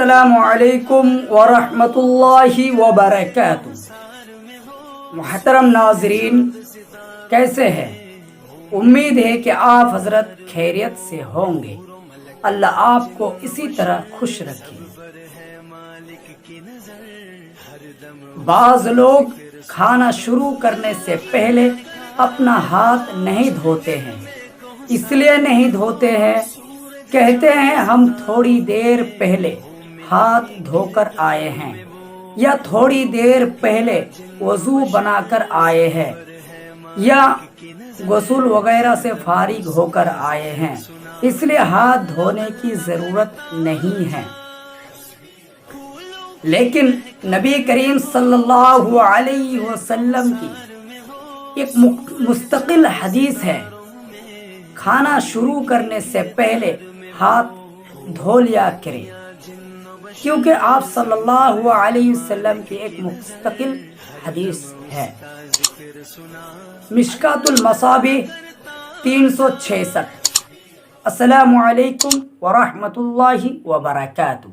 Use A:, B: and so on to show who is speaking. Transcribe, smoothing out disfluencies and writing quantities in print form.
A: अस्सलामु अलैकुम वरहमतुल्लाहि वबरकातुह। मुहतरम नाज़रीन, कैसे हैं? उम्मीद है कि आप हजरत खैरियत से होंगे। अल्लाह आपको इसी तरह खुश रखे। बाज़ लोग खाना शुरू करने से पहले अपना हाथ नहीं धोते हैं। इसलिए नहीं धोते हैं, कहते हैं हम थोड़ी देर पहले हाथ धोकर आए हैं या थोड़ी देर पहले वज़ू बनाकर आए हैं या गुस्ल वगैरह से फारिग होकर आए हैं, इसलिए हाथ धोने की ज़रूरत नहीं है। लेकिन नबी करीम सल्लल्लाहु अलैहि वसल्लम की एक मुस्तकिल हदीस है, खाना शुरू करने से पहले हाथ धो लिया करें, क्योंकि आप सल्लल्लाहु अलैहि वसल्लम की एक मुस्तकिल हदीस है। मिशकातुल मसाबिह 366। अस्सलामु अलैकुम वरहमतुल्लाहि वबरकातुह।